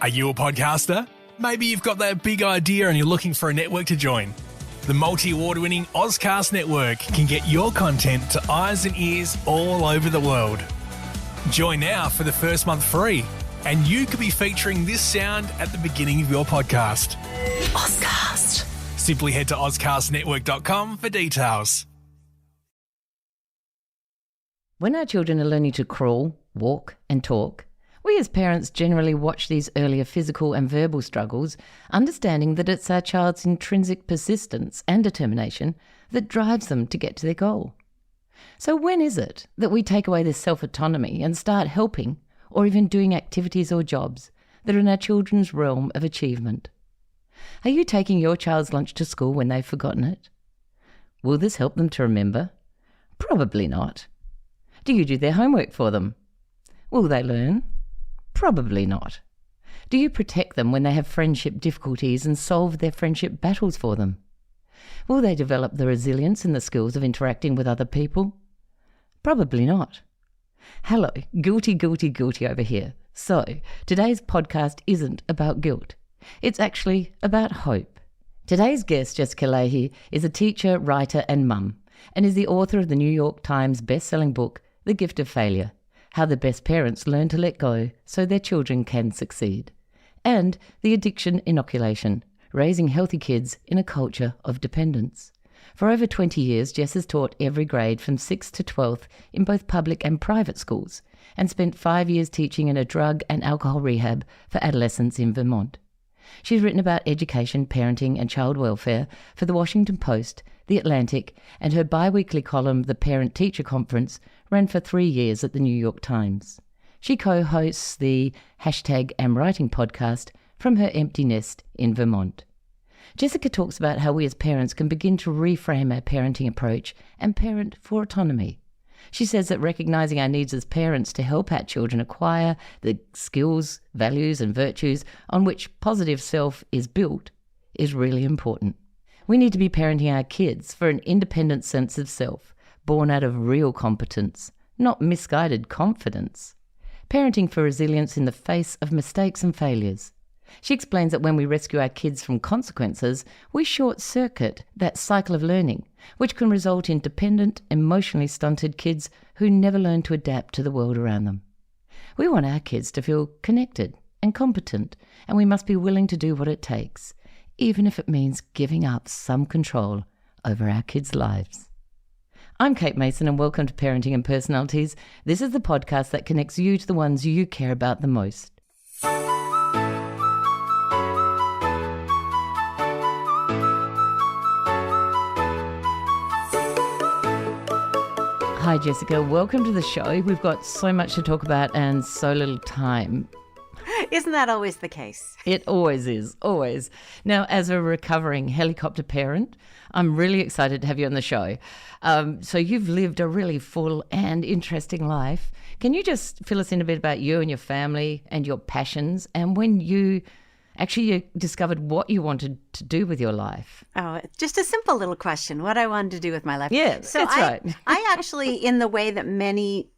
Are you a podcaster? Maybe you've got that big idea and you're looking for a network to join. The multi-award-winning Ozcast Network can get your content to eyes and ears all over the world. Join now for the first month free, and you could be featuring this sound at the beginning of your podcast. Ozcast. Simply head to ozcastnetwork.com for details. When our children are learning to crawl, walk and talk, we as parents generally watch these earlier physical and verbal struggles, understanding that it's our child's intrinsic persistence and determination that drives them to get to their goal. So when is it that we take away this self-autonomy and start helping or even doing activities or jobs that are in our children's realm of achievement? Are you taking your child's lunch to school when they've forgotten it? Will this help them to remember? Probably not. Do you do their homework for them? Will they learn? Probably not. Do you protect them when they have friendship difficulties and solve their friendship battles for them? Will they develop the resilience and the skills of interacting with other people? Probably not. Hello, guilty over here. So, today's podcast isn't about guilt. It's actually about hope. Today's guest, Jessica Lahey, is a teacher, writer and mum, and is the author of the New York Times best-selling book, The Gift of Failure: How the Best Parents Learn to Let Go so Their Children Can Succeed, and The Addiction Inoculation: Raising Healthy Kids in a Culture of Dependence. For over 20 years, Jess has taught every grade from 6th to 12th in both public and private schools, and spent 5 years teaching in a drug and alcohol rehab for adolescents in Vermont. She's written about education, parenting and child welfare for The Washington Post, The Atlantic, and her bi-weekly column, The Parent-Teacher Conference, ran for 3 years at the New York Times. She co-hosts the #AmWriting podcast from her empty nest in Vermont. Jessica talks about how we as parents can begin to reframe our parenting approach and parent for autonomy. She says that recognizing our needs as parents to help our children acquire the skills, values and virtues on which positive self is built is really important. We need to be parenting our kids for an independent sense of self, born out of real competence, not misguided confidence. Parenting for resilience in the face of mistakes and failures. She explains that when we rescue our kids from consequences, we short-circuit that cycle of learning, which can result in dependent, emotionally stunted kids who never learn to adapt to the world around them. We want our kids to feel connected and competent, and we must be willing to do what it takes, even if it means giving up some control over our kids' lives. I'm Kate Mason, and welcome to Parenting and Personalities. This is the podcast that connects you to the ones you care about the most. Hi, Jessica. Welcome to the show. We've got so much to talk about and so little time. Isn't that always the case? It always is, always. Now, as a recovering helicopter parent, I'm really excited to have you on the show. So you've lived a really full and interesting life. Can you just fill us in a bit about you and your family and your passions and when you discovered what you wanted to do with your life? Oh, just a simple little question, what I wanted to do with my life. Yeah, so that's right. I actually, in the way that many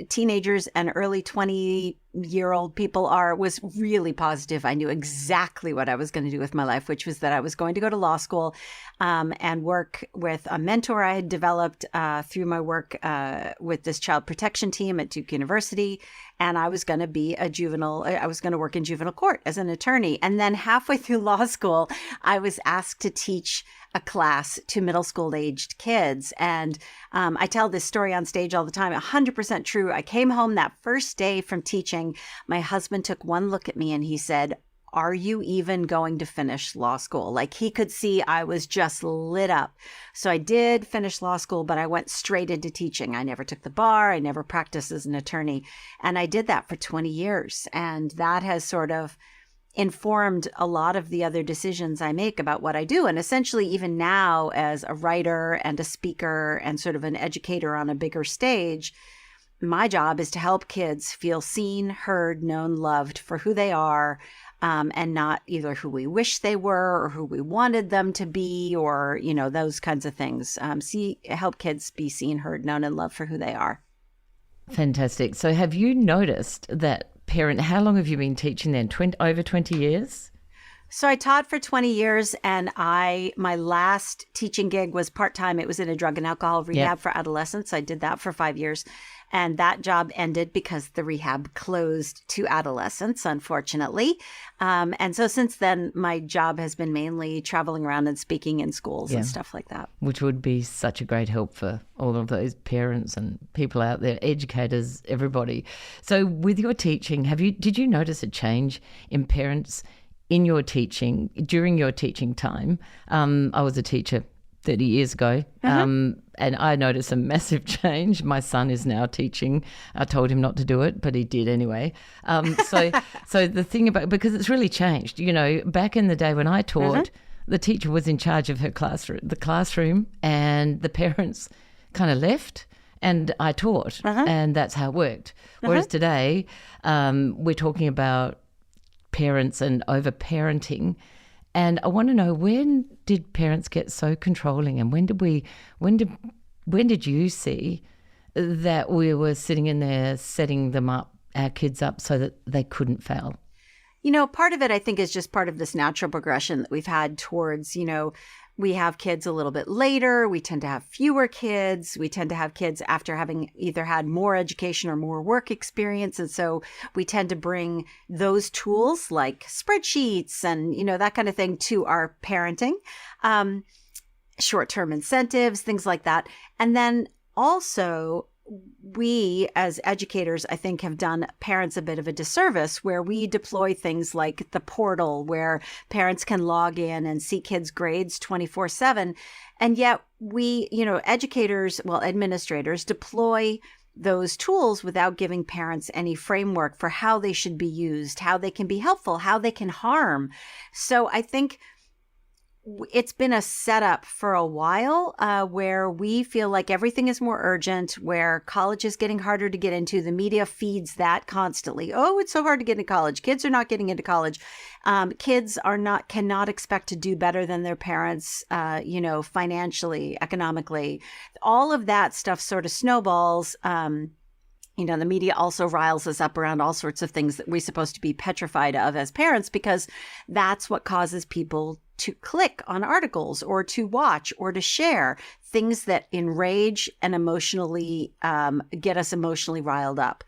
teenagers and early 20-year-old people was really positive. I knew exactly what I was going to do with my life, which was that I was going to go to law school and work with a mentor I had developed through my work with this child protection team at Duke University. And I was going to be I was going to work in juvenile court as an attorney. And then halfway through law school, I was asked to teach a class to middle school aged kids. And I tell this story on stage all the time, 100% true. I came home that first day from teaching. My husband took one look at me and he said, "Are you even going to finish law school?" Like he could see I was just lit up. So I did finish law school, but I went straight into teaching. I never took the bar. I never practiced as an attorney. And I did that for 20 years. And that has sort of informed a lot of the other decisions I make about what I do. And essentially, even now as a writer and a speaker and sort of an educator on a bigger stage, my job is to help kids feel seen, heard, known, loved for who they are, and not either who we wish they were or who we wanted them to be, or, you know, those kinds of things. Help kids be seen, heard, known, and loved for who they are. Fantastic. So have you noticed that parent. How long have you been teaching then? Over 20 years? So I taught for 20 years, and my last teaching gig was part-time. It was in a drug and alcohol rehab for adolescents. I did that for 5 years, and that job ended because the rehab closed to adolescents, unfortunately. And so since then, my job has been mainly traveling around and speaking in schools and stuff like that. Which would be such a great help for all of those parents and people out there, educators, everybody. So with your teaching, did you notice a change in parents in your teaching, during your teaching time? I was a teacher 30 years ago, and I noticed a massive change. My son is now teaching. I told him not to do it, but he did anyway. So the thing about, because it's really changed, back in the day when I taught, the teacher was in charge of the classroom, and the parents kind of left, and I taught, and that's how it worked. Whereas today, we're talking about parents and over-parenting. And I want to know, when did parents get so controlling, and when did you see that we were sitting in there setting them up, our kids up, so that they couldn't fail? Part of it, I think, is just part of this natural progression that we've had towards, we have kids a little bit later. We tend to have fewer kids. We tend to have kids after having either had more education or more work experience. And so we tend to bring those tools like spreadsheets and, that kind of thing to our parenting, short-term incentives, things like that. And then also, we as educators, I think, have done parents a bit of a disservice where we deploy things like the portal where parents can log in and see kids' grades 24/7. And yet we, administrators deploy those tools without giving parents any framework for how they should be used, how they can be helpful, how they can harm. So I think it's been a setup for a while where we feel like everything is more urgent, where college is getting harder to get into. The media feeds that constantly. Oh, it's so hard to get into college. Kids are not getting into college. Kids cannot expect to do better than their parents, financially, economically. All of that stuff sort of snowballs. The media also riles us up around all sorts of things that we're supposed to be petrified of as parents, because that's what causes people to click on articles or to watch or to share things that enrage and emotionally get us emotionally riled up.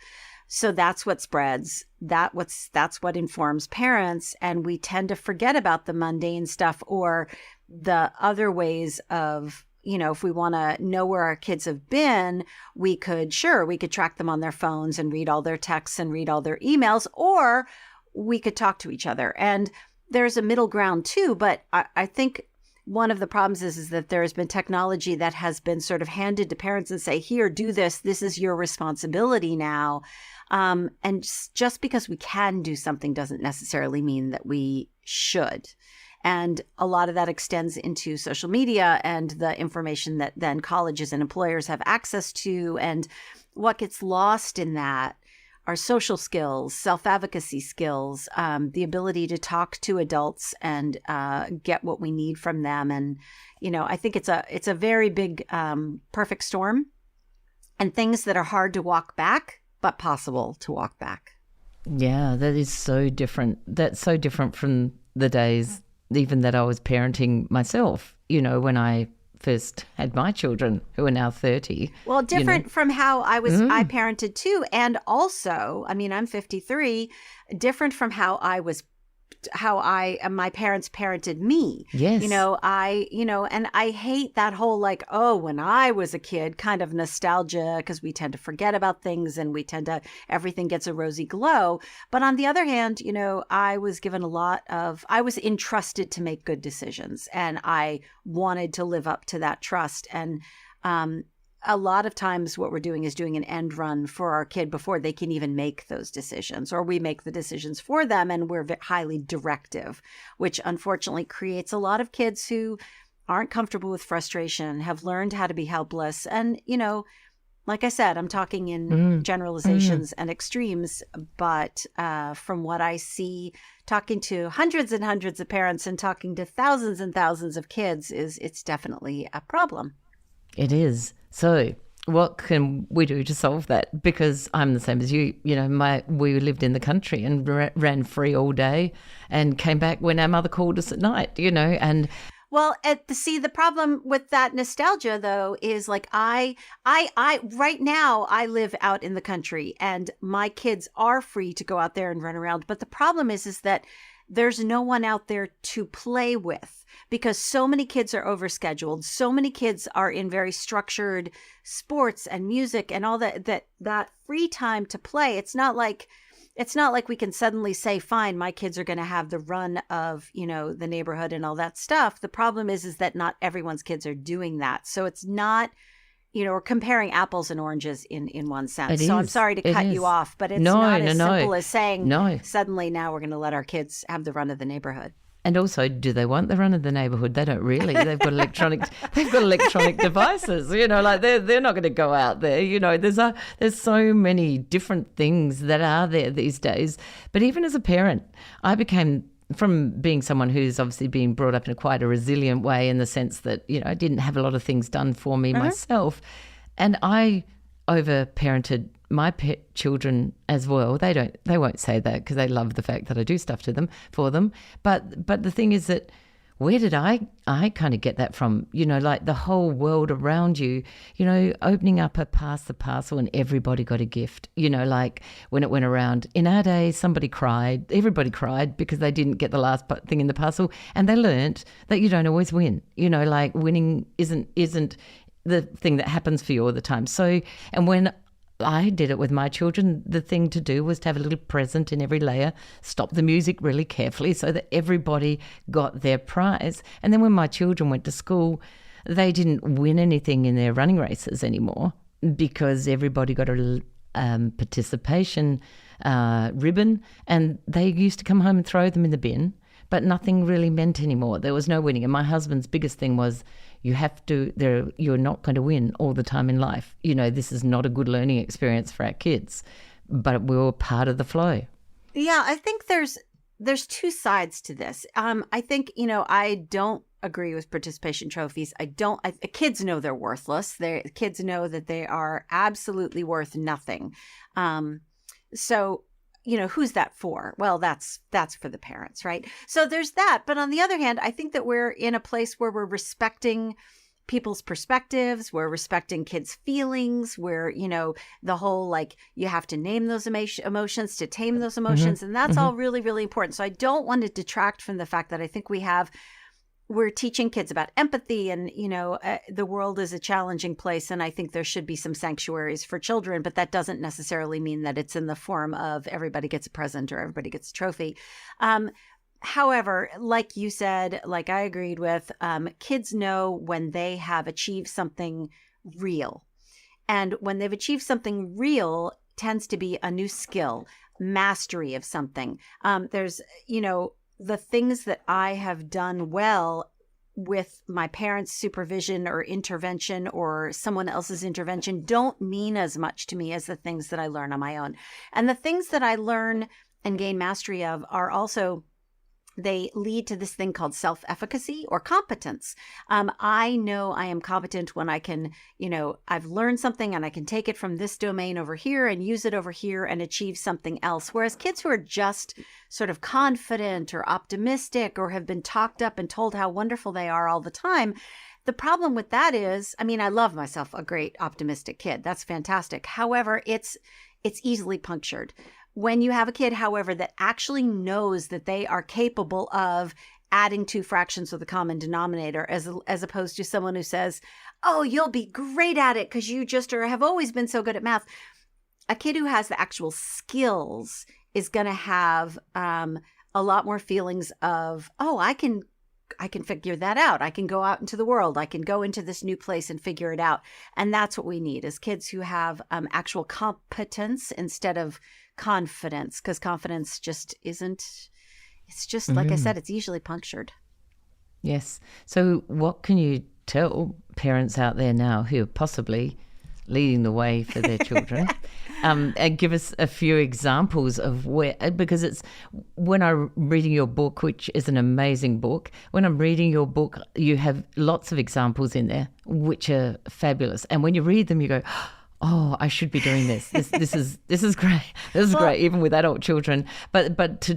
So that's what spreads. That's what informs parents, and we tend to forget about the mundane stuff or the other ways of, if we want to know where our kids have been, we could track them on their phones and read all their texts and read all their emails, or we could talk to each other. And there's a middle ground too, but I think one of the problems is that there has been technology that has been sort of handed to parents and say, here, do this. This is your responsibility now. And just because we can do something doesn't necessarily mean that we should. And a lot of that extends into social media and the information that then colleges and employers have access to. And what gets lost in that are social skills, self-advocacy skills, the ability to talk to adults and get what we need from them. And, I think it's a very big perfect storm, and things that are hard to walk back, but possible to walk back. Yeah, that is so different. That's so different from the days even that I was parenting myself, when I first had my children, who are now 30. Well, different from how I parented too. And also, I'm 53, different from how my parents parented me. Yes. And I hate that whole when I was a kid kind of nostalgia, because we tend to forget about things and everything gets a rosy glow. But on the other hand, I was given I was entrusted to make good decisions, and I wanted to live up to that trust. And, a lot of times what we're doing is doing an end run for our kid before they can even make those decisions, or we make the decisions for them, and we're highly directive, which unfortunately creates a lot of kids who aren't comfortable with frustration, have learned how to be helpless. And, like I said, I'm talking in generalizations and extremes, but from what I see, talking to hundreds and hundreds of parents and talking to thousands and thousands of kids, it's definitely a problem. It is. So what can we do to solve that? Because I'm the same as you. You know, we lived in the country and ran free all day and came back when our mother called us at night, you know, and well, the problem with that nostalgia though is like I right now I live out in the country and my kids are free to go out there and run around. But the problem is that there's no one out there to play with because so many kids are overscheduled. So many kids are in very structured sports and music and all that free time to play. It's not like we can suddenly say, fine, my kids are going to have the run of, you know, the neighborhood and all that stuff. The problem is that not everyone's kids are doing that. So it's not, you know, we're comparing apples and oranges in one sense. So I'm sorry to cut you off, but it's not as simple as saying suddenly now we're going to let our kids have the run of the neighborhood. And also, do they want the run of the neighborhood? They don't really. They've got electronic devices. You know, like they're not going to go out there. You know, there's so many different things that are there these days. But even as a parent, I became, from being someone who's obviously been brought up in quite a resilient way, in the sense that, you know, I didn't have a lot of things done for me myself, and I over-parented my pet children as well. They won't say that because they love the fact that I do stuff for them. But the thing is that where did I kind of get that from? You know, like the whole world around you, you know, opening up a pass the parcel and everybody got a gift. You know, like when it went around in our day, everybody cried because they didn't get the last thing in the parcel, and they learnt that you don't always win. You know, like winning isn't the thing that happens for you all the time. So, and when I did it with my children, the thing to do was to have a little present in every layer, stop the music really carefully so that everybody got their prize. And then when my children went to school, they didn't win anything in their running races anymore because everybody got a participation ribbon, and they used to come home and throw them in the bin, but nothing really meant anymore. There was no winning. And my husband's biggest thing was, you're not going to win all the time in life. You know, this is not a good learning experience for our kids, but we were part of the flow. Yeah, I think there's two sides to this. I think, you know, I don't agree with participation trophies. Kids know they're worthless. Kids know that they are absolutely worth nothing. So, you know, who's that for? Well, that's for the parents, right? So there's that. But on the other hand, I think that we're in a place where we're respecting people's perspectives, we're respecting kids' feelings, where, you know, the whole, like, you have to name those emotions to tame those emotions. And that's all really, really important. So I don't want to detract from the fact that I think we're teaching kids about empathy, and, you know, the world is a challenging place, and I think there should be some sanctuaries for children, but that doesn't necessarily mean that it's in the form of everybody gets a present or everybody gets a trophy. However, like you said, like I agreed with, kids know when they have achieved something real. And when they've achieved something real, tends to be a new skill, mastery of something. There's, you know, the things that I have done well with my parents' supervision or intervention or someone else's intervention don't mean as much to me as the things that I learn on my own. And the things that I learn and gain mastery of are also, they lead to this thing called self-efficacy or competence. I know I am competent when I can, you know, I've learned something and I can take it from this domain over here and use it over here and achieve something else. Whereas kids who are just sort of confident or optimistic or have been talked up and told how wonderful they are all the time, the problem with that is, I mean, I love myself a great optimistic kid. That's fantastic. However, it's easily punctured. When you have a kid, however, that actually knows that they are capable of adding two fractions with a common denominator, as opposed to someone who says, oh, you'll be great at it because you just have always been so good at math. A kid who has the actual skills is going to have a lot more feelings of, oh, I can figure that out. I can go out into the world. I can go into this new place and figure it out. And that's what we need, is kids who have actual competence instead of confidence, because confidence just isn't, it's just, like I said, it's usually punctured. Yes. So what can you tell parents out there now who are possibly leading the way for their children. And give us a few examples of where, because it's when I'm reading your book, which is an amazing book, when I'm reading your book, you have lots of examples in there, which are fabulous. And when you read them, you go, oh, I should be doing this. This is great. This is great, even with adult children. But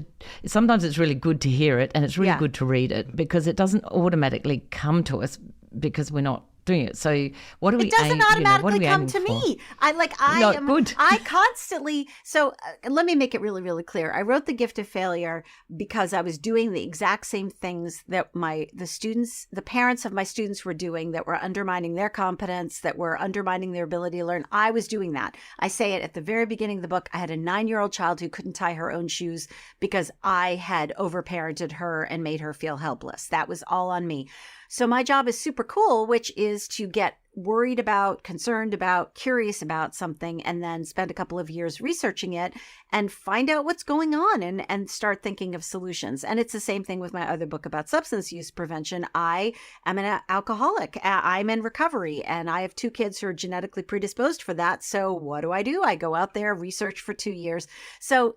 sometimes it's really good to hear it, and it's really good to read it, because it doesn't automatically come to us because we're not doing it. So what do we? It doesn't automatically come to for? me. Good. I constantly. So let me make it really, really clear. I wrote The Gift of Failure because I was doing the exact same things that the parents of my students were doing, that were undermining their competence, that were undermining their ability to learn. I was doing that. I say it at the very beginning of the book. I had a 9-year-old child who couldn't tie her own shoes because I had overparented her and made her feel helpless. That was all on me. So my job is super cool, which is to get worried about, concerned about, curious about something, and then spend a couple of years researching it and find out what's going on and start thinking of solutions. And it's the same thing with my other book about substance use prevention. I am an alcoholic. I'm in recovery, and I have 2 kids who are genetically predisposed for that. So what do? I go out there, research for 2 years. So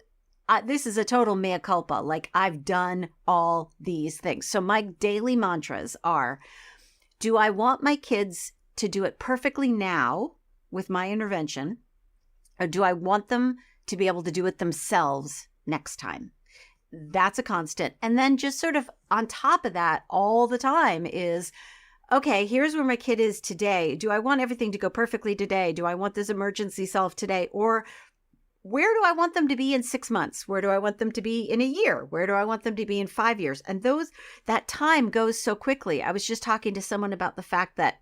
this is a total mea culpa. Like, I've done all these things. So my daily mantras are, do I want my kids to do it perfectly now with my intervention, or do I want them to be able to do it themselves next time? That's a constant. And then just sort of on top of that all the time is, okay, here's where my kid is today. Do I want everything to go perfectly today? Do I want this emergency solved today? Or where do I want them to be in 6 months? Where do I want them to be in a year? Where do I want them to be in 5 years? And that time goes so quickly. I was just talking to someone about the fact that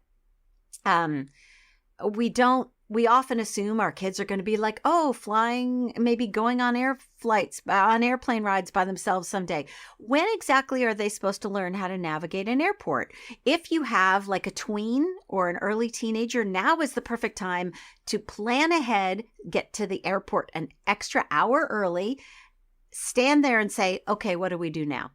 we often assume our kids are going to be like, oh, flying, maybe going on airplane rides by themselves someday. When exactly are they supposed to learn how to navigate an airport? If you have like a tween or an early teenager, now is the perfect time to plan ahead, get to the airport an extra hour early, stand there and say, okay, what do we do now?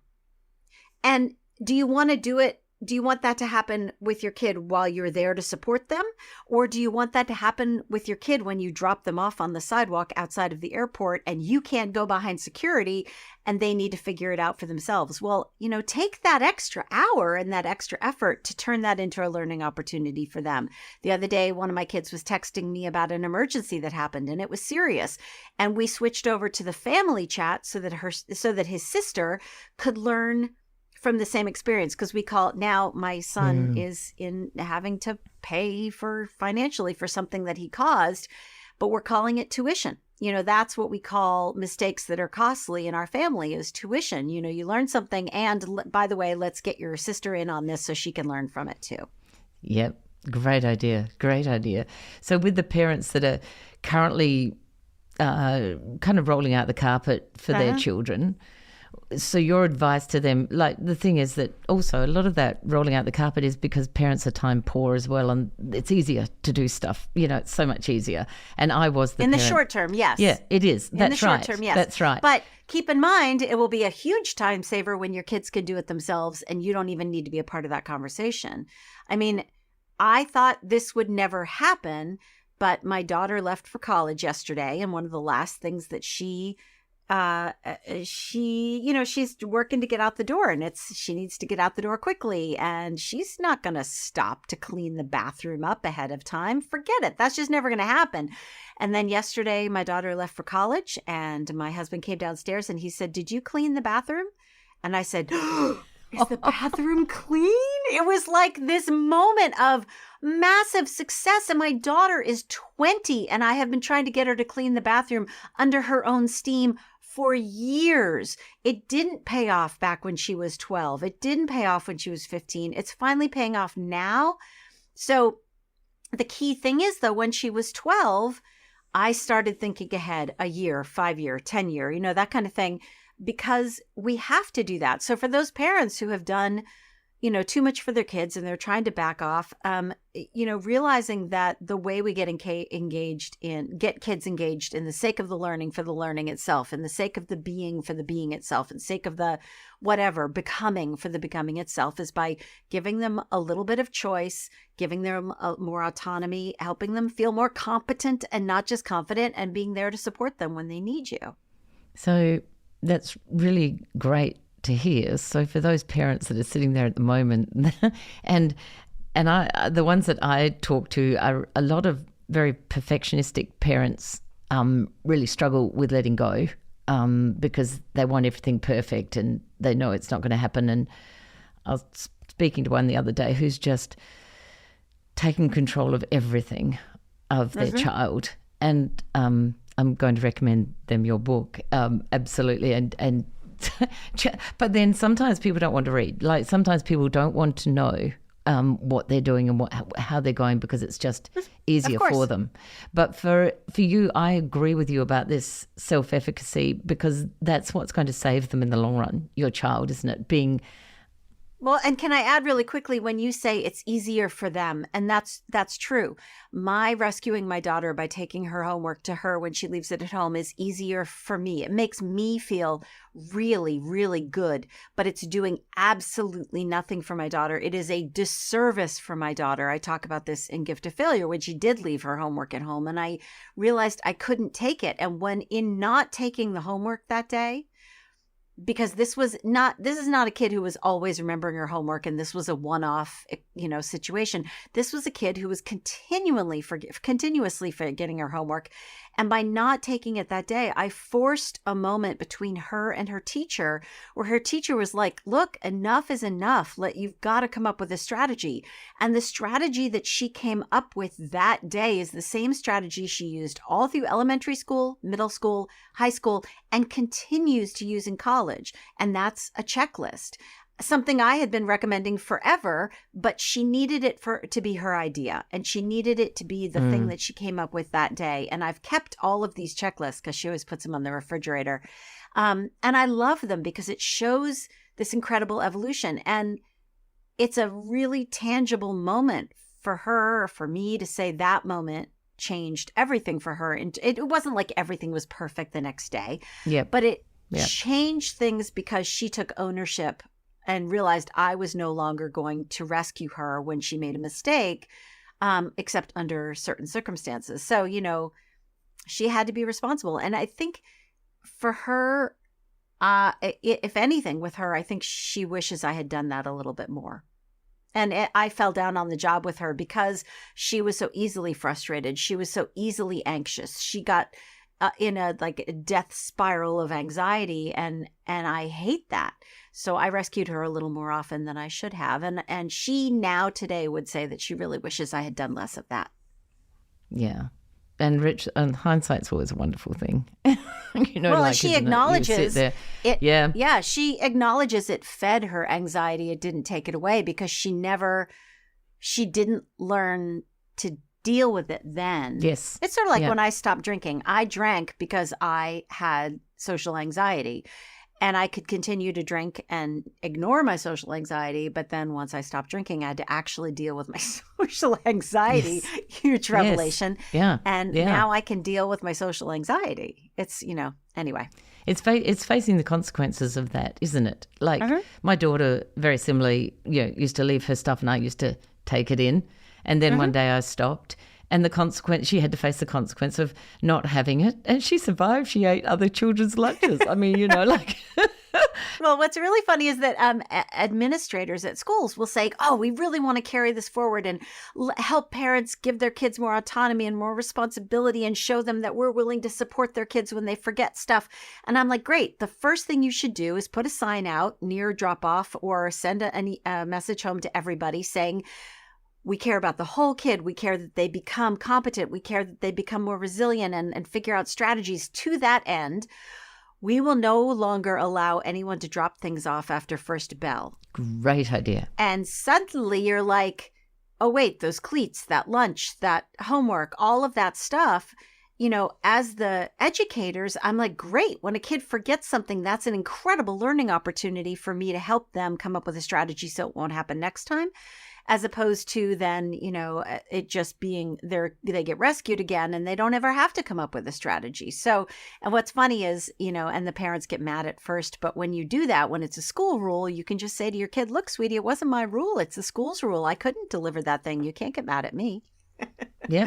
And do you want to do it? Do you want that to happen with your kid while you're there to support them? Or do you want that to happen with your kid when you drop them off on the sidewalk outside of the airport and you can't go behind security and they need to figure it out for themselves? Well, take that extra hour and that extra effort to turn that into a learning opportunity for them. The other day, one of my kids was texting me about an emergency that happened, and it was serious. And we switched over to the family chat so that his sister could learn from the same experience, because now my son is in having to pay financially for something that he caused, but we're calling it tuition. That's what we call mistakes that are costly in our family, is tuition. You learn something, and by the way, let's get your sister in on this so she can learn from it too. Yep. Great idea. So with the parents that are currently kind of rolling out the carpet for their children, so your advice to them, like, the thing is that also a lot of that rolling out the carpet is because parents are time poor as well, and it's easier to do stuff. It's so much easier. And I was the in parent. the short term, yes. Yeah, it is. That's right. In the short term, yes. That's right. But keep in mind, it will be a huge time saver when your kids can do it themselves, and you don't even need to be a part of that conversation. I mean, I thought this would never happen, but my daughter left for college yesterday, and one of the last things that she's working to get out the door, and she needs to get out the door quickly, and she's not going to stop to clean the bathroom up ahead of time. Forget it. That's just never going to happen. And then yesterday, my daughter left for college, and my husband came downstairs and he said, "Did you clean the bathroom?" And I said, "Is the bathroom clean?" It was like this moment of massive success. And my daughter is 20, and I have been trying to get her to clean the bathroom under her own steam for years. It didn't pay off back when she was 12. It didn't pay off when she was 15. It's finally paying off now. So the key thing is, though, when she was 12, I started thinking ahead, a year, 5 year, 10 year, that kind of thing, because we have to do that. So for those parents who have done, too much for their kids and they're trying to back off, realizing that the way we get kids engaged in the sake of the learning for the learning itself, in the sake of the being for the being itself, in the sake of the whatever, becoming for the becoming itself, is by giving them a little bit of choice, giving them more autonomy, helping them feel more competent and not just confident, and being there to support them when they need you. So that's really great to hear. So for those parents that are sitting there at the moment, and the ones that I talk to are a lot of very perfectionistic parents, really struggle with letting go, because they want everything perfect and they know it's not going to happen. And I was speaking to one the other day who's just taken control of everything of their child, and I'm going to recommend them your book, absolutely, and but then sometimes people don't want to read. Like sometimes people don't want to know what they're doing and how they're going, because it's just easier for them. But for you, I agree with you about this self-efficacy, because that's what's going to save them in the long run, your child, isn't it? Well, and can I add really quickly, when you say it's easier for them, and that's true. My rescuing my daughter by taking her homework to her when she leaves it at home is easier for me. It makes me feel really, really good, but it's doing absolutely nothing for my daughter. It is a disservice for my daughter. I talk about this in Gift of Failure when she did leave her homework at home, and I realized I couldn't take it. And when in not taking the homework that day, because this is not a kid who was always remembering her homework, and this was a one-off, situation. This was a kid who was continuously forgetting her homework. And by not taking it that day, I forced a moment between her and her teacher where her teacher was like, look, enough is enough. You've got to come up with a strategy. And the strategy that she came up with that day is the same strategy she used all through elementary school, middle school, high school, and continues to use in college. And that's a checklist. Something I had been recommending forever, but she needed it to be her idea, and she needed it to be the thing that she came up with that day. And I've kept all of these checklists because she always puts them on the refrigerator. And I love them because it shows this incredible evolution. And it's a really tangible moment for her, or for me, to say that moment changed everything for her. And it wasn't like everything was perfect the next day, but it changed things because she took ownership and realized I was no longer going to rescue her when she made a mistake, except under certain circumstances. So, she had to be responsible. And I think for her, if anything with her, I think she wishes I had done that a little bit more. And I fell down on the job with her because she was so easily frustrated. She was so easily anxious. She got in a death spiral of anxiety, and I hate that. So I rescued her a little more often than I should have. And she now today would say that she really wishes I had done less of that. Yeah. And hindsight's always a wonderful thing. And she acknowledges it. Yeah, she acknowledges it fed her anxiety. It didn't take it away, because she didn't learn to deal with it then. Yes. It's sort of like when I stopped drinking. I drank because I had social anxiety, and I could continue to drink and ignore my social anxiety. But then once I stopped drinking, I had to actually deal with my social anxiety. Yes. Huge revelation. Yes. Yeah. And now I can deal with my social anxiety. It's, anyway. It's facing the consequences of that, isn't it? Like my daughter, very similarly, used to leave her stuff and I used to take it in. And then one day I stopped, and she had to face the consequence of not having it. And she survived. She ate other children's lunches. I mean, Well, what's really funny is that administrators at schools will say, oh, we really want to carry this forward and help parents give their kids more autonomy and more responsibility, and show them that we're willing to support their kids when they forget stuff. And I'm like, great. The first thing you should do is put a sign out near drop off, or send a message home to everybody saying, we care about the whole kid. We care that they become competent. We care that they become more resilient and figure out strategies. To that end, we will no longer allow anyone to drop things off after first bell. Great idea. And suddenly you're like, oh, wait, those cleats, that lunch, that homework, all of that stuff, as the educators, I'm like, great. When a kid forgets something, that's an incredible learning opportunity for me to help them come up with a strategy so it won't happen next time, as opposed to then, it just being they get rescued again and they don't ever have to come up with a strategy. So, and what's funny is, and the parents get mad at first, but when you do that, when it's a school rule, you can just say to your kid, look, sweetie, it wasn't my rule. It's the school's rule. I couldn't deliver that thing. You can't get mad at me. Yeah,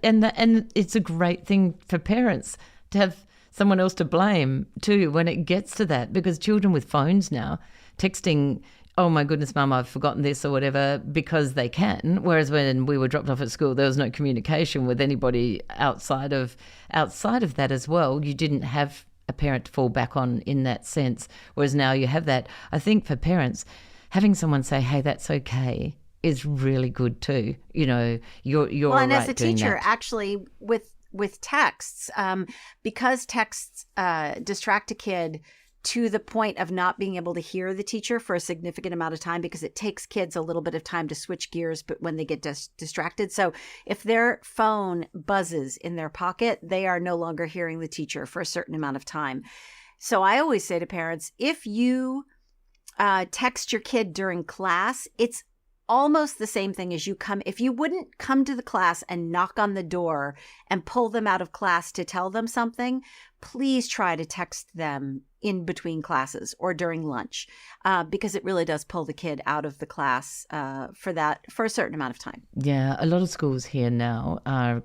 and it's a great thing for parents to have someone else to blame too when it gets to that, because children with phones now texting, oh my goodness, Mum, I've forgotten this or whatever, because they can. Whereas when we were dropped off at school, there was no communication with anybody outside of that as well. You didn't have a parent to fall back on in that sense. Whereas now you have that. I think for parents, having someone say, hey, that's okay, is really good too. You're well, and right as a teacher, that. actually, with texts, because texts distract a kid to the point of not being able to hear the teacher for a significant amount of time, because it takes kids a little bit of time to switch gears, but when they get distracted. So if their phone buzzes in their pocket, they are no longer hearing the teacher for a certain amount of time. So I always say to parents, if you text your kid during class, it's almost the same thing as if you wouldn't come to the class and knock on the door and pull them out of class to tell them something, please try to text them in between classes or during lunch, because it really does pull the kid out of the class for a certain amount of time. Yeah, a lot of schools here now are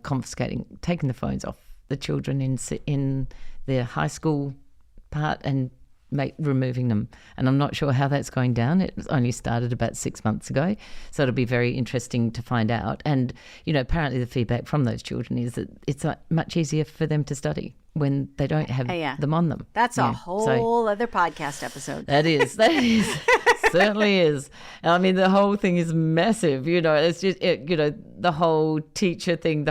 taking the phones off the children in their high school part and removing them. And I'm not sure how that's going down. It only started about 6 months ago. So it'll be very interesting to find out. And, apparently the feedback from those children is that it's much easier for them to study when they don't have them on them. That's a whole other podcast episode. That is. Certainly is. I mean, the whole thing is massive, it's just, the whole teacher thing,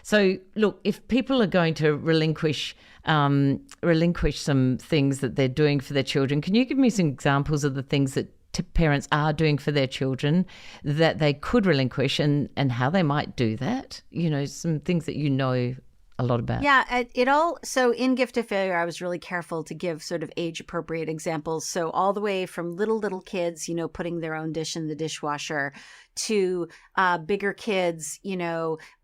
So look, if people are going to relinquish some things that they're doing for their children, can you give me some examples of the things that parents are doing for their children that they could relinquish and how they might do that? Some things that a lot about. Yeah, so in Gift of Failure, I was really careful to give sort of age-appropriate examples. So all the way from little kids, putting their own dish in the dishwasher, to bigger kids,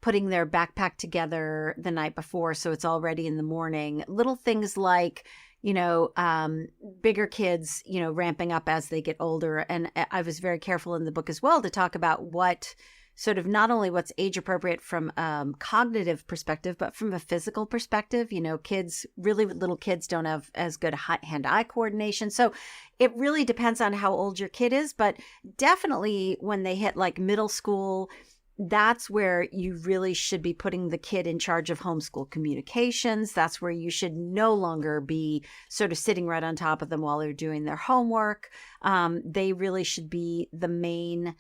putting their backpack together the night before so it's all ready in the morning. Little things like, bigger kids, ramping up as they get older. And I was very careful in the book as well to talk about what sort of not only what's age appropriate from cognitive perspective, but from a physical perspective. Kids, really little kids don't have as good hand-eye coordination. So it really depends on how old your kid is, but definitely when they hit like middle school, that's where you really should be putting the kid in charge of homeschool communications. That's where you should no longer be sort of sitting right on top of them while they're doing their homework. They really should be the main.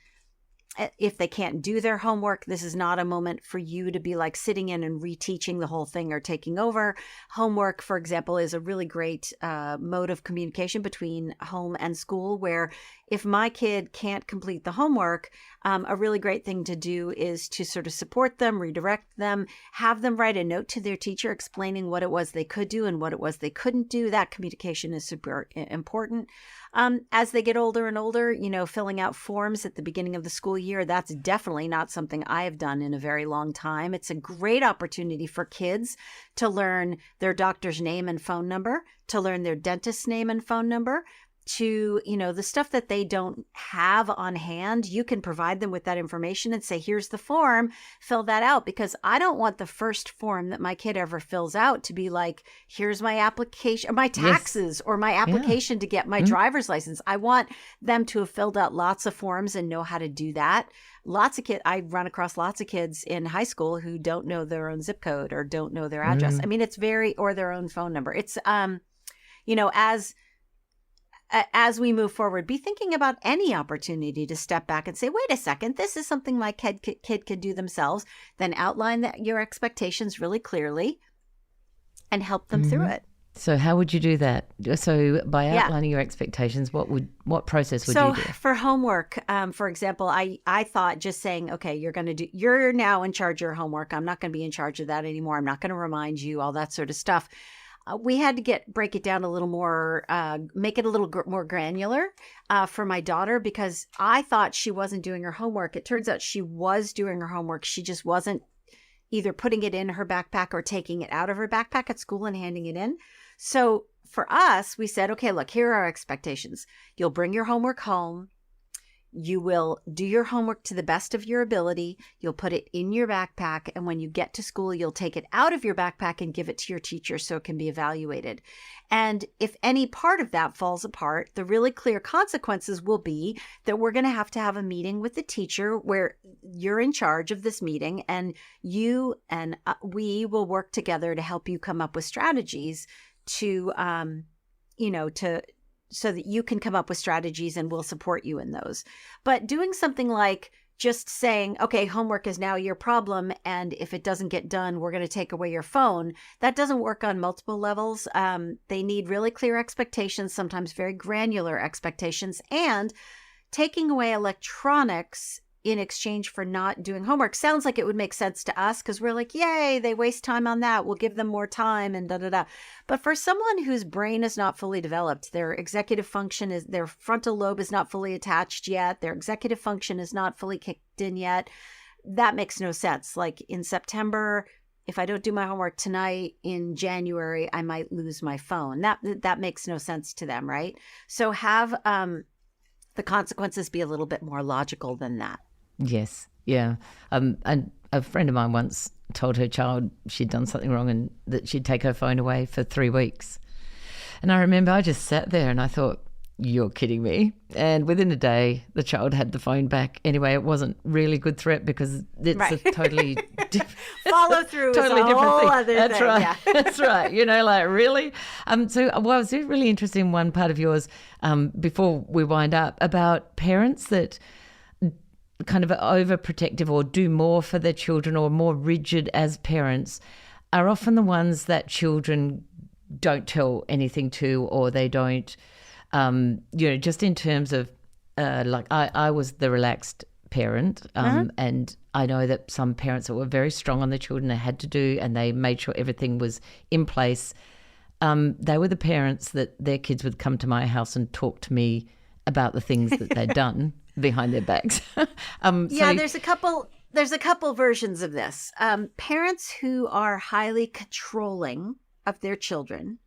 If they can't do their homework, this is not a moment for you to be like sitting in and reteaching the whole thing or taking over. Homework, for example, is a really great mode of communication between home and school, where if my kid can't complete the homework, a really great thing to do is to sort of support them, redirect them, have them write a note to their teacher explaining what it was they could do and what it was they couldn't do. That communication is super important. As they get older and older, filling out forms at the beginning of the school year, that's definitely not something I have done in a very long time. It's a great opportunity for kids to learn their doctor's name and phone number, to learn their dentist's name and phone number, to, the stuff that they don't have on hand. You can provide them with that information and say, here's the form, fill that out. Because I don't want the first form that my kid ever fills out to be like, here's my application, or my taxes, or my application to get my driver's license. I want them to have filled out lots of forms and know how to do that. Lots of kids, I run across lots of kids in high school who don't know their own zip code or don't know their address. I mean, it's or their own phone number. It's, as we move forward, be thinking about any opportunity to step back and say, wait a second, this is something my kid could do themselves. Then outline your expectations really clearly and help them through it. So how would you do that? So by Yeah. outlining your expectations, what process would So you do? for homework, for example, I thought just saying, okay, you're now in charge of your homework. I'm not going to be in charge of that anymore. I'm not going to remind you, all that sort of stuff. We had to break it down a little more, make it a little more granular for my daughter, because I thought she wasn't doing her homework. It turns out she was doing her homework. She just wasn't either putting it in her backpack or taking it out of her backpack at school and handing it in. So for us, we said, okay, look, here are our expectations. You'll bring your homework home. You will do your homework to the best of your ability. You'll put it in your backpack. And when you get to school, you'll take it out of your backpack and give it to your teacher so it can be evaluated. And if any part of that falls apart, the really clear consequences will be that we're going to have a meeting with the teacher where you're in charge of this meeting, and you and we will work together to help you come up with strategies to, so that you can come up with strategies, and we'll support you in those. But doing something like just saying, okay, homework is now your problem, and if it doesn't get done, we're going to take away your phone, that doesn't work on multiple levels. They need really clear expectations, sometimes very granular expectations, and taking away electronics in exchange for not doing homework sounds like it would make sense to us, because we're like, yay, they waste time on that. We'll give them more time and da-da-da. But for someone whose brain is not fully developed, their executive function is, their frontal lobe is not fully attached yet, their executive function is not fully kicked in yet, that makes no sense. Like in September, if I don't do my homework tonight, in January, I might lose my phone. That makes no sense to them, right? So have the consequences be a little bit more logical than that. Yes, yeah. And a friend of mine once told her child she'd done something wrong and that she'd take her phone away for 3 weeks. And I remember I just sat there and I thought, you're kidding me. And within a day, the child had the phone back. Anyway, it wasn't really good threat because it's right. a totally follow through totally is a different whole thing. Other That's thing. right. Yeah. That's right. Like really. So I was really interested in one part of yours before we wind up about parents that kind of overprotective or do more for their children or more rigid as parents are often the ones that children don't tell anything to, or they don't, just in terms of like I was the relaxed parent and I know that some parents that were very strong on the children, they had to do, and they made sure everything was in place. They were the parents that their kids would come to my house and talk to me about the things that they'd done behind their backs. There's a couple versions of this. Parents who are highly controlling of their children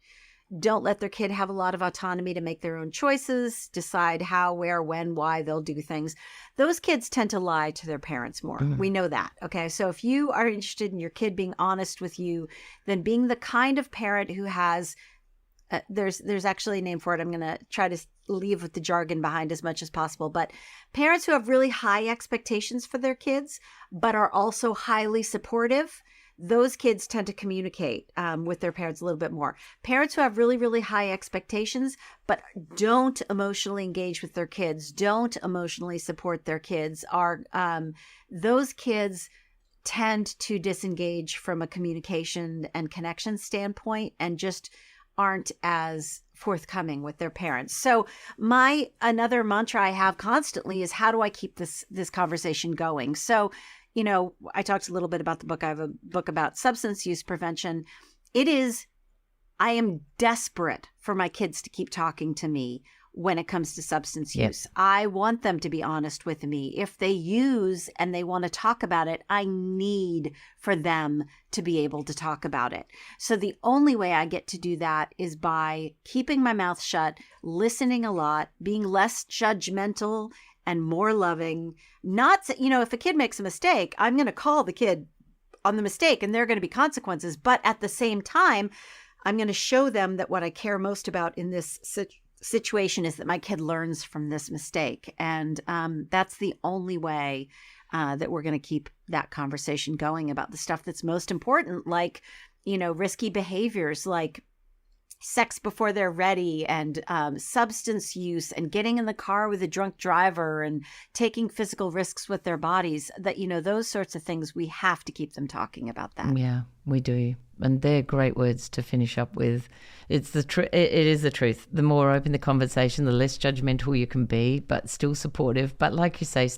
don't let their kid have a lot of autonomy to make their own choices, decide how, where, when, why they'll do things. Those kids tend to lie to their parents more. We know that. Okay. So if you are interested in your kid being honest with you, then being the kind of parent who has there's actually a name for it. I'm going to try to leave with the jargon behind as much as possible. But parents who have really high expectations for their kids, but are also highly supportive, those kids tend to communicate with their parents a little bit more. Parents who have really, really high expectations, but don't emotionally engage with their kids, don't emotionally support their kids, are those kids tend to disengage from a communication and connection standpoint and just aren't as forthcoming with their parents. So another mantra I have constantly is, how do I keep this conversation going? So, I talked a little bit about the book. I have a book about substance use prevention. I am desperate for my kids to keep talking to me when it comes to substance use. I want them to be honest with me. If they use and they want to talk about it, I need for them to be able to talk about it. So the only way I get to do that is by keeping my mouth shut, listening a lot, being less judgmental and more loving. Not, if a kid makes a mistake, I'm going to call the kid on the mistake and there are going to be consequences. But at the same time, I'm going to show them that what I care most about in this situation is that my kid learns from this mistake. And that's the only way that we're going to keep that conversation going about the stuff that's most important, like, risky behaviors like sex before they're ready, and substance use, and getting in the car with a drunk driver, and taking physical risks with their bodies. That, those sorts of things, we have to keep them talking about that. Yeah, we do. And they're great words to finish up with. It's the it is the truth. The more open the conversation, the less judgmental you can be, but still supportive. But like you say,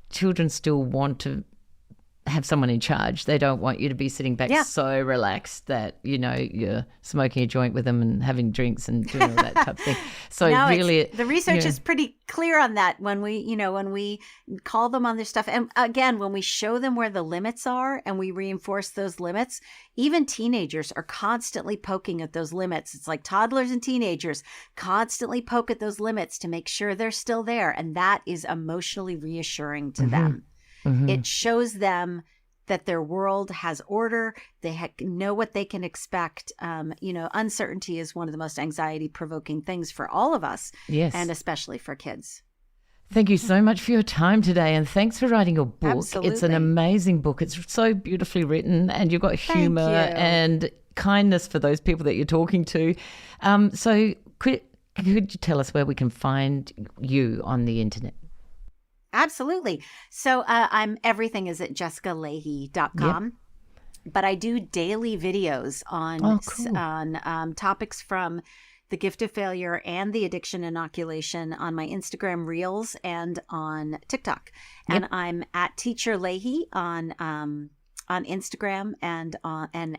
children still want to have someone in charge. They don't want you to be sitting back so relaxed that, you're smoking a joint with them and having drinks and doing all that type of thing. So really, the research is pretty clear on that when we call them on their stuff. And again, when we show them where the limits are and we reinforce those limits, even teenagers are constantly poking at those limits. It's like toddlers and teenagers constantly poke at those limits to make sure they're still there. And that is emotionally reassuring to them. Mm-hmm. It shows them that their world has order. They know what they can expect. Uncertainty is one of the most anxiety-provoking things for all of us, and especially for kids. Thank you so much for your time today, and thanks for writing your book. Absolutely. It's an amazing book. It's so beautifully written, and you've got humor and kindness for those people that you're talking to. So could you tell us where we can find you on the internet? Absolutely. So everything is at jessicalahey.com. Yep. But I do daily videos on topics from the gift of failure and the addiction inoculation on my Instagram Reels and on TikTok. Yep. And I'm at Teacher Lahey on Instagram and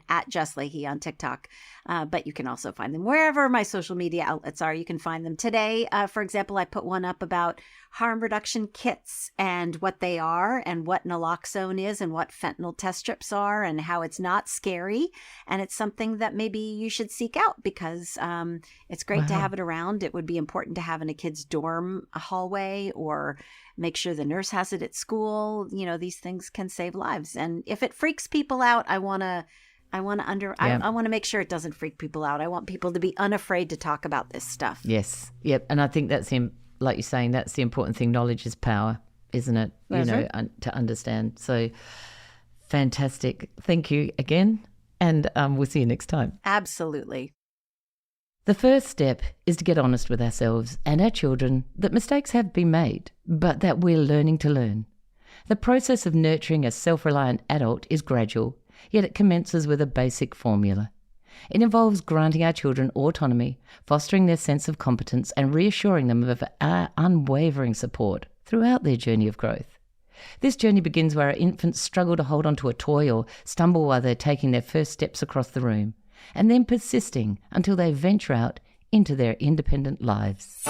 at Jess Lahey on TikTok. But you can also find them wherever my social media outlets are. You can find them today. For example, I put one up about harm reduction kits and what they are and what naloxone is and what fentanyl test strips are and how it's not scary. And it's something that maybe you should seek out because it's great to have it around. It would be important to have in a kid's dorm hallway or make sure the nurse has it at school. These things can save lives. And if it freaks people out, I want to make sure it doesn't freak people out. I want people to be unafraid to talk about this stuff. Yes. Yep. And I think that's like you're saying, that's the important thing. Knowledge is power, isn't it? To understand. So fantastic. Thank you again. And we'll see you next time. Absolutely. The first step is to get honest with ourselves and our children that mistakes have been made, but that we're learning to learn. The process of nurturing a self-reliant adult is gradual, yet it commences with a basic formula. It involves granting our children autonomy, fostering their sense of competence, and reassuring them of our unwavering support throughout their journey of growth. This journey begins where our infants struggle to hold onto a toy or stumble while they're taking their first steps across the room, and then persisting until they venture out into their independent lives.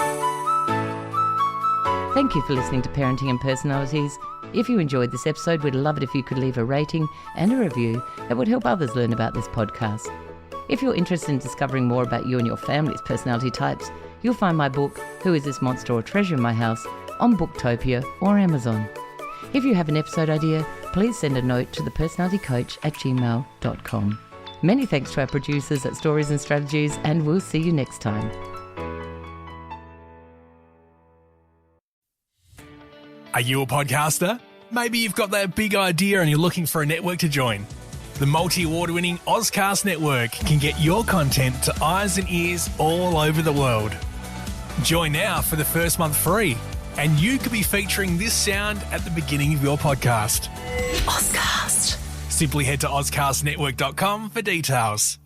Thank you for listening to Parenting and Personalities. If you enjoyed this episode, we'd love it if you could leave a rating and a review that would help others learn about this podcast. If you're interested in discovering more about you and your family's personality types, you'll find my book, Who Is This Monster or Treasure in My House, on Booktopia or Amazon. If you have an episode idea, please send a note to thepersonalitycoach@gmail.com. Many thanks to our producers at Stories and Strategies, and we'll see you next time. Are you a podcaster? Maybe you've got that big idea and you're looking for a network to join. The multi-award-winning Ozcast Network can get your content to eyes and ears all over the world. Join now for the first month free, and you could be featuring this sound at the beginning of your podcast. Ozcast. Simply head to ozcastnetwork.com for details.